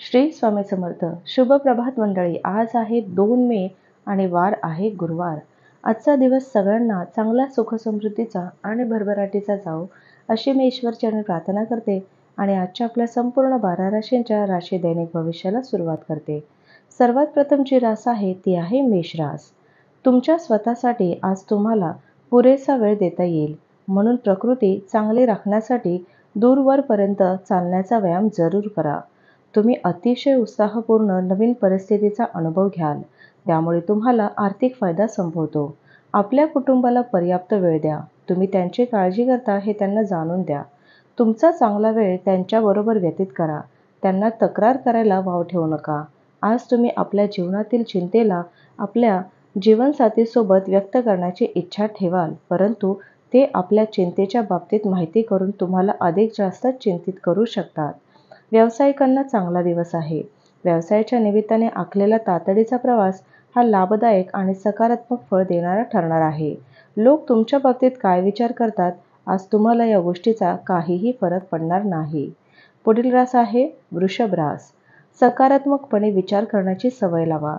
श्री स्वामी समर्थ. शुभ प्रभात मंडळी. आज आहे 2 मे आणि वार आहे गुरुवार. आजचा दिवस सगळ्यांना चांगला सुखसमृद्धीचा आणि भरभराटीचा जावो अशी मी ईश्वरचरणी प्रार्थना करते आणि आजच्या आपल्या संपूर्ण 12 राशींच्या राशी दैनिक भविष्याला सुरुवात करते. सर्वात प्रथम जी रास आहे ती आहे मेष रास. तुमच्या स्वतःसाठी आज तुम्हाला पुरेसा वेळ देता येईल, म्हणून प्रकृती चांगली राखण्यासाठी दूरवरपर्यंत चालण्याचा व्यायाम जरूर करा. तुम्ही अतिशय उत्साहपूर्ण नवीन परिस्थितीचा अनुभव घ्याल, त्यामुळे तुम्हाला आर्थिक फायदा संभवतो. आपल्या कुटुंबाला पर्याप्त वेळ द्या. तुम्ही त्यांची काळजी करता हे त्यांना जाणून द्या. तुमचा चांगला वेळ त्यांच्याबरोबर व्यतीत करा. त्यांना तक्रार करायला वाव ठेवू नका. आज तुम्ही आपल्या जीवनातील चिंतेला आपल्या जीवनसाथीसोबत व्यक्त करण्याची इच्छा ठेवाल, परंतु ते आपल्या चिंतेच्या बाबतीत माहिती करून तुम्हाला अधिक जास्त चिंतित करू शकतात. व्यावसायिकांना चांगला दिवस आहे. व्यवसायाच्या निमित्ताने आखलेला तातडीचा प्रवास हा लाभदायक आणि सकारात्मक फळ देणारा ठरणार आहे. लोक तुमच्या बाबतीत काय विचार करतात, आज तुम्हाला या गोष्टीचा काहीही फरक पडणार नाही. पुढील रास आहे वृषभ रास. सकारात्मकपणे विचार करण्याची सवय लावा,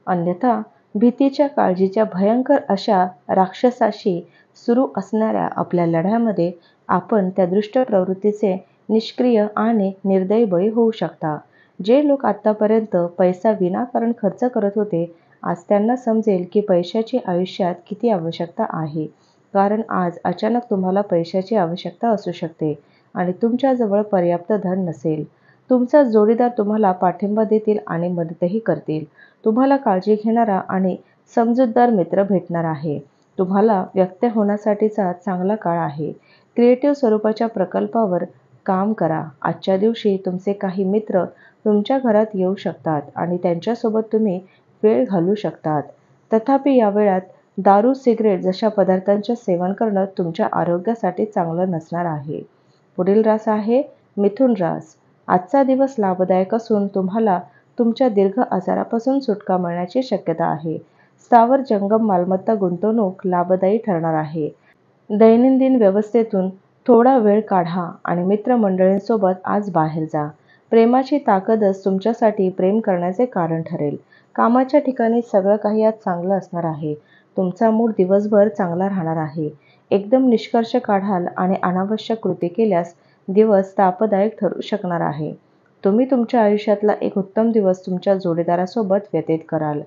अन्यथा भीतीच्या काळजीच्या भयंकर अशा राक्षसाशी सुरू असणाऱ्या आपल्या लढ्यामध्ये आपण त्या दुष्ट प्रवृत्तीचे निष्क्रिय आणि निर्दयी बळी होऊ शकता. जे लोक आतापर्यंत पैसा विनाकारण खर्च करत होते, आज त्यांना समजेल की पैशाची आयुष्यात किती आवश्यकता आहे. कारण आज अचानक तुम्हाला पैशाची आवश्यकता असू शकते आणि तुमच्याजवळ पर्याप्त धन नसेल. तुमचा जोडीदार तुम्हाला पाठिंबा देतील आणि मदतही करतील. तुम्हाला काळजी घेणारा आणि समजूतदार मित्र भेटणार आहे. तुम्हाला व्यक्त होण्यासाठीचा चांगला काळ आहे. क्रिएटिव्ह स्वरूपाच्या प्रकल्पावर काम करा. आजच्या दिवशी तुमचे काही मित्र तुमच्या घरात येऊ शकतात आणि त्यांच्यासोबत तुम्ही वेळ घालवू शकतात. तथापि या वेळात दारू, सिगारेट जशा पदार्थांचे सेवन करणं तुमच्या आरोग्यासाठी चांगलं नसणार आहे. पुढील रास आहे मिथुन रास. आजचा दिवस लाभदायक असून तुम्हाला तुमच्या दीर्घ आजारापासून सुटका मिळण्याची शक्यता आहे. स्थावर जंगम मालमत्ता गुंतवणूक लाभदायी ठरणार आहे. दैनंदिन व्यवस्थेतून थोडा वेळ काढा आणि मित्रमंडळींसोबत आज बाहेर जा. प्रेमाची ताकदच तुमच्यासाठी प्रेम करण्याचे कारण ठरेल. कामाच्या ठिकाणी सगळं काही आज चांगलं असणार आहे. तुमचा मूड दिवसभर चांगला राहणार आहे. एकदम निष्कर्ष काढाल आणि अनावश्यक कृती केल्यास दिवस तापदायक ठरू शकणार आहे. तुम्ही तुमच्या आयुष्यातला एक उत्तम दिवस तुमच्या जोडीदारासोबत व्यतीत कराल.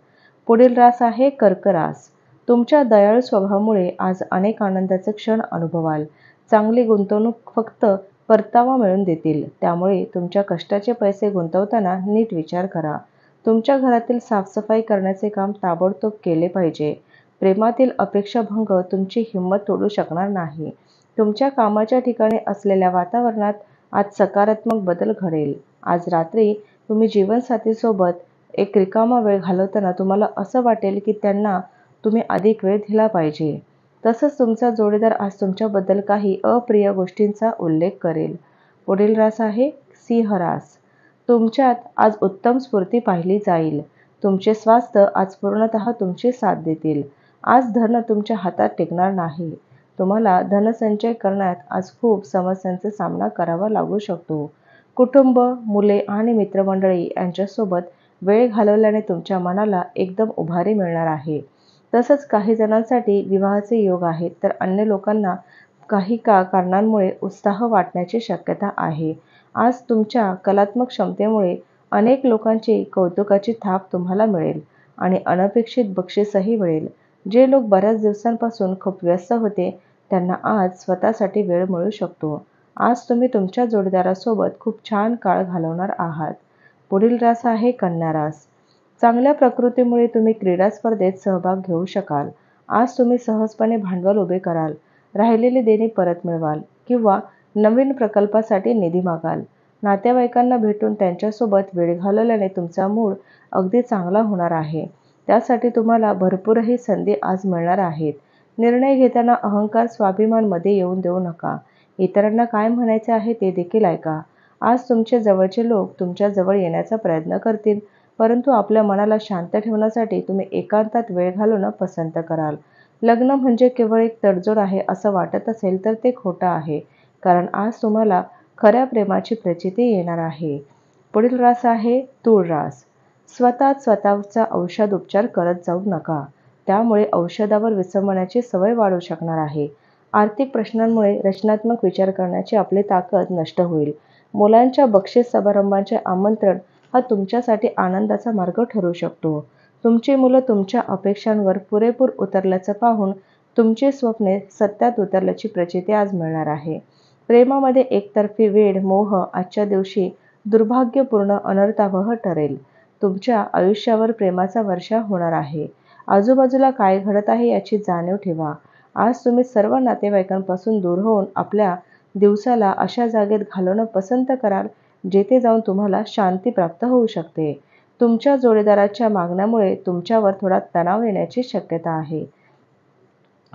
पुढील रास आहे कर्क रास. तुमच्या दयाळू स्वभावामुळे आज अनेक आनंदाचे क्षण अनुभवाल. चांगली गुंतवणूक फक्त परतावा मिळवून देतील, त्यामुळे तुमच्या कष्टाचे पैसे गुंतवताना नीट विचार करा. तुमच्या घरातील साफसफाई करण्याचे काम ताबडतोब केले पाहिजे. प्रेमातील अपेक्षाभंग तुमची हिंमत तोडू शकणार नाही. तुमच्या कामाच्या ठिकाणी असलेल्या वातावरणात आज सकारात्मक बदल घडेल. आज रात्री तुम्ही जीवनसाथीसोबत एक रिकामा वेळ घालवताना तुम्हाला असं वाटेल की त्यांना तुम्ही अधिक वेळ दिला पाहिजे. तसंच तुमचा जोडीदार आज तुमच्याबद्दल काही अप्रिय गोष्टींचा उल्लेख करेल. पुढील रास आहे सिंह रास. तुमच्यात आज उत्तम स्फूर्ती पाहिली जाईल. तुमचे स्वास्थ्य आज पूर्णतः तुमची साथ देतील. आज धन तुमच्या हातात टेकणार नाही. तुम्हाला धनसंचय करण्यात आज खूप समस्यांचा सामना करावा लागू शकतो. कुटुंब, मुले आणि मित्रमंडळी यांच्यासोबत वेळ घालवल्याने तुमच्या मनाला एकदम उभारी मिळणार आहे. तसंच काही जणांसाठी विवाहाचे योग आहेत, तर अन्य लोकांना काही कारणांमुळे उत्साह वाटण्याची शक्यता आहे. आज तुमच्या कलात्मक क्षमतेमुळे अनेक लोकांची कौतुकाची थाप तुम्हाला मिळेल आणि अनपेक्षित बक्षीसही मिळेल. जे लोक बऱ्याच दिवसांपासून खूप व्यस्त होते, त्यांना आज स्वतःसाठी वेळ मिळू शकतो. आज तुम्ही तुमच्या जोडीदारासोबत खूप छान काळ घालवणार आहात. पुढील रास आहे कन्या रास. चांगल्या प्रकृतीमुळे तुम्ही क्रीडा स्पर्धेत सहभाग घेऊ शकाल. आज तुम्ही सहजपणे भांडवल उभे कराल, राहिलेली देणी परत मिळवाल किंवा नवीन प्रकल्पासाठी निधी मागाल. नातेवाईकांना भेटून त्यांच्यासोबत वेळ घालवल्याने तुमचा मूड अगदी चांगला होणार आहे. त्यासाठी तुम्हाला भरपूरही संधी आज मिळणार आहेत. निर्णय घेताना अहंकार, स्वाभिमान मध्ये येऊन देऊ नका. इतरांना काय म्हणायचे आहे ते देखील ऐका. आज तुमचे जवळचे लोक तुमच्या जवळ येण्याचा प्रयत्न करतील, परंतु आपल्या मनाला शांत ठेवण्यासाठी तुम्ही एकांतात वेळ घालवणं पसंत कराल. लग्न म्हणजे केवळ एक तडजोड आहे असं वाटत असेल तर ते खोटं आहे, कारण आज तुम्हाला खऱ्या प्रेमाची प्रचिती येणार आहे. पुढील रास आहे तूळ रास. स्वतःचा औषध उपचार करत जाऊ नका. त्यामुळे औषधावर विसंबण्याची सवय वाढू शकणार आहे. आर्थिक प्रश्नांमुळे रचनात्मक विचार करण्याची आपली ताकद नष्ट होईल. मुलांच्या बक्षीस समारंभांचे आमंत्रण हा तुमच्यासाठी आनंदाचा मार्ग ठरू शकतो. तुमची मुलं तुमच्या अपेक्षांवर पुरेपूर उतरल्याचं पाहून तुमची स्वप्ने सत्यात उतरल्याची प्रचिती आज मिळणार आहे. प्रेमामध्ये एकतर्फी वेड, मोह आजच्या दिवशी दुर्भाग्यपूर्ण अनर्थावह ठरेल. तुमच्या आयुष्यावर प्रेमाचा वर्षाव होणार आहे. आजूबाजूला काय घडत आहे याची जाणीव ठेवा. आज तुम्ही सर्व नातेवाईकांपासून दूर होऊन आपल्या दिवसाला अशा जागेत घालवणं पसंत कराल जेथे जाऊन तुम्हाला शांती प्राप्त होऊ शकते. तुमच्या जोडीदाराच्या मागण्यामुळे तुमच्यावर थोडा तणाव येण्याची शक्यता आहे.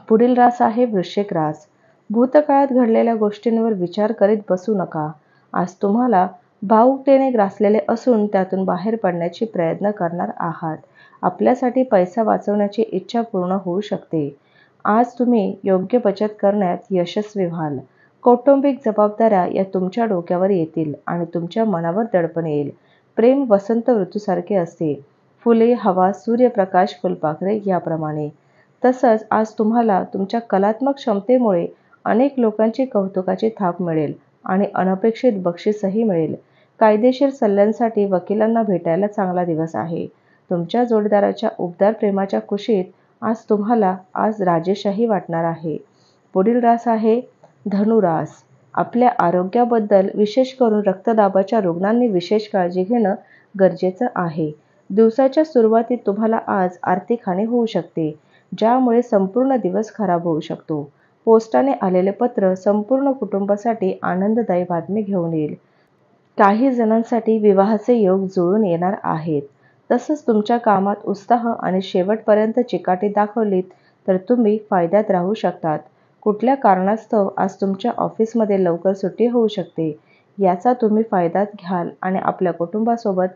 पुढील रास आहे वृश्चिक रास. भूतकाळात घडलेल्या गोष्टींवर विचार करीत बसू नका. आज तुम्हाला भावुकतेने ग्रासलेले असून त्यातून बाहेर पडण्याची प्रयत्न करणार आहात. आपल्यासाठी पैसा वाचवण्याची इच्छा पूर्ण होऊ शकते. आज तुम्ही योग्य बचत करण्यात यशस्वी व्हाल. कौटुंबिक जबाबदाऱ्या या तुमच्या डोक्यावर येतील आणि तुमच्या मनावर दडपण येईल. प्रेम वसंत ऋतूसारखे असते. फुले, हवा, सूर्यप्रकाश, फुलपाखरे याप्रमाणे. तसंच आज तुम्हाला तुमच्या कलात्मक क्षमतेमुळे अनेक लोकांची कौतुकाची थाप मिळेल आणि अनपेक्षित बक्षीसही मिळेल. कायदेशीर सल्ल्यांसाठी वकिलांना भेटायला चांगला दिवस आहे. तुमच्या जोडीदाराच्या उबदार प्रेमाच्या कुशीत आज तुम्हाला राजेशाही वाटणार आहे. पुढील रास आहे धनुरास. आपल्या आरोग्याबद्दल विशेष करून रक्तदाबाच्या रुग्णांनी विशेष काळजी घेणं गरजेचं आहे. दिवसाच्या सुरुवातीत तुम्हाला आज आर्थिक हानी होऊ शकते, ज्यामुळे संपूर्ण दिवस खराब होऊ शकतो. पोस्टाने आलेले पत्र संपूर्ण कुटुंबासाठी आनंददायी बातमी घेऊन येईल. काही जणांसाठी विवाहाचे योग जुळून येणार आहेत. तसंच तुमच्या कामात उत्साह आणि शेवटपर्यंत चिकाटी दाखवलीत तर तुम्ही फायद्यात राहू शकतात. कुठल्या कारणास्तव आज तुमच्या ऑफिसमध्ये लवकर सुट्टी होऊ शकते. याचा तुम्ही फायदा घ्याल आणि आपल्या कुटुंबासोबत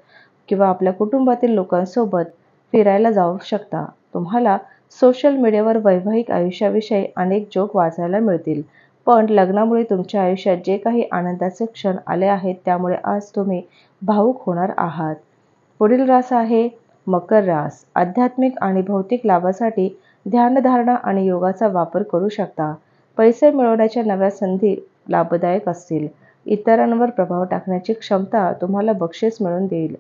किंवा आपल्या कुटुंबातील लोकांसोबत फिरायला जाऊ शकता. तुम्हाला सोशल मीडियावर वैवाहिक आयुष्याविषयी अनेक जोक वाचायला मिळतील. पण लग्नामुळे तुमच्या आयुष्यात जे काही आनंदाचे क्षण आले आहेत त्यामुळे आज तुम्ही भावुक होणार आहात. पुढील रास आहे मकर रास. आध्यात्मिक आणि भौतिक लाभासाठी ध्यानधारणा आणि योगाचा वापर करू शकता. पैसे मिळवण्याच्या नव्या संधी लाभदायक असतील. इतरांवर प्रभाव टाकण्याची क्षमता तुम्हाला बक्षीस मिळवून देईल.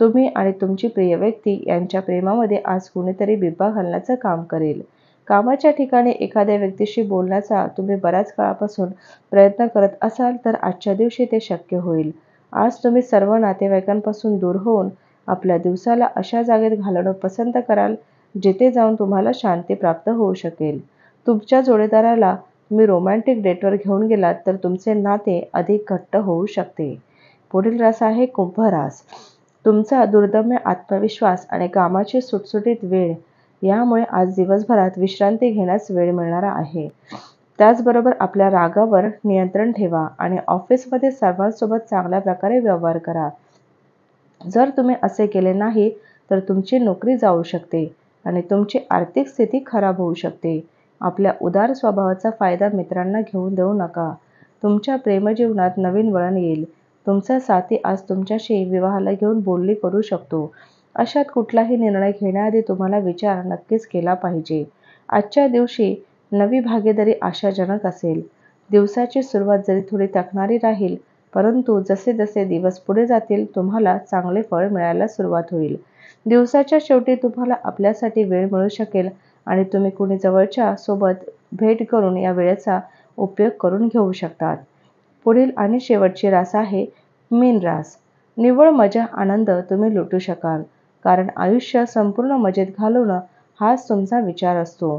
तुम्ही आणि तुमची प्रिय व्यक्ती यांच्या प्रेमामध्ये आज कुणीतरी बिब्बा घालण्याचं काम करेल. कामाच्या ठिकाणी एखाद्या व्यक्तीशी बोलण्याचा तुम्ही बऱ्याच काळापासून प्रयत्न करत असाल तर आजच्या दिवशी ते शक्य होईल. आज तुम्ही सर्व नातेवाईकांपासून दूर होऊन आपल्या दिवसाला अशा जागेत घालवणं पसंत कराल जिथे जाऊन तुम्हाला शांती प्राप्त होऊ शकेल. तुमच्या जोडीदाराला तुम्ही रोमॅन्टिक डेटवर घेऊन गेलात तर तुमचे नाते अधिक घट्ट होऊ शकते. पुढील रास आहे कुंभ रास. तुमचा दुर्दम्य आत्मविश्वास आणि कामाची सुटसुटीत वेळ यामुळे आज दिवसभरात विश्रांती घेण्यास वेळ मिळणार आहे. त्याचबरोबर आपल्या रागावर नियंत्रण ठेवा आणि ऑफिसमध्ये सर्वांसोबत चांगल्या प्रकारे व्यवहार करा. जर तुम्ही असे केले नाही तर तुमची नोकरी जाऊ शकते आणि तुमची आर्थिक स्थिती खराब होऊ शकते. आपल्या उदार स्वभावाचा फायदा मित्रांना घेऊन देऊ नका. तुमच्या प्रेमजीवनात नवीन वळण येईल. तुमचा साथी आज तुमच्याशी विवाहाला घेऊन बोलणी करू शकतो. अशात कुठलाही निर्णय घेण्याआधी तुम्हाला विचार नक्कीच केला पाहिजे. आजच्या दिवशी नवी भागीदारी आशाजनक असेल. दिवसाची सुरुवात जरी थोडी थकणारी राहील, परंतु जसे जसे दिवस पुढे जातील तुम्हाला चांगले फळ मिळायला सुरुवात होईल. दिवसाच्या शेवटी तुम्हाला आपल्यासाठी वेळ मिळू शकेल आणि तुम्ही कुणी जवळच्या सोबत भेट करून या वेळेचा उपयोग करून घेऊ शकतात. पुढील आणि शेवटची रास आहे मीन रास. निव्वळ मजा आनंद तुम्ही लुटू शकाल, कारण आयुष्य संपूर्ण मजेत घालवणं हाच तुमचा विचार असतो.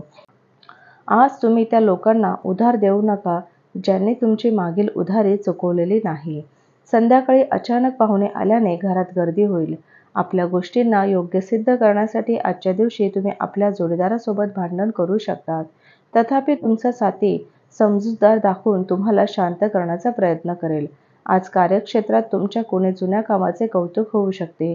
आज तुम्ही त्या लोकांना उधार देऊ नका ज्यांनी तुमची मागील उधारी चुकवलेली नाही. संध्याकाळी अचानक पाहुणे आल्याने घरात गर्दी होईल. आपल्या गोष्टींना योग्य सिद्ध करण्यासाठी आजच्या दिवशी तुम्ही आपल्या जोडीदारासोबत भांडण करू शकतात. तथापि तुमचा साथी समजूतदार दाखवून तुम्हाला शांत करण्याचा प्रयत्न करेल. आज कार्यक्षेत्रात तुमच्या कोणी जुन्या कामाचे कौतुक होऊ शकते.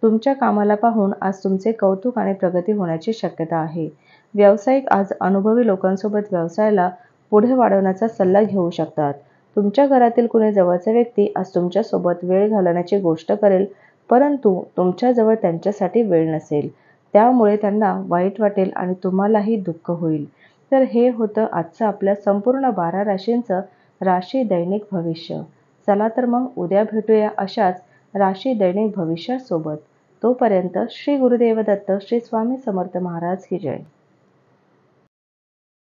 तुमच्या कामाला पाहून आज तुमचे कौतुक आणि प्रगती होण्याची शक्यता आहे. व्यावसायिक आज अनुभवी लोकांसोबत व्यवसायाला पुढे वाढवण्याचा सल्ला घेऊ शकतात. तुमच्या घरातील कुणी जवळचा व्यक्ती आज तुमच्यासोबत वेळ घालवण्याची गोष्ट करेल, परंतु तुमच्याजवळ त्यांच्यासाठी वेळ नसेल. त्यामुळे त्यांना वाईट वाटेल आणि तुम्हालाही दुःख होईल. तर हे होतं आजचं आपल्या संपूर्ण 12 राशींचं राशी दैनिक भविष्य. चला तर मग उद्या भेटूया अशाच राशी दैनिक भविष्यासोबत. तोपर्यंत श्री गुरुदेव दत्त, श्री स्वामी समर्थ महाराज की जय.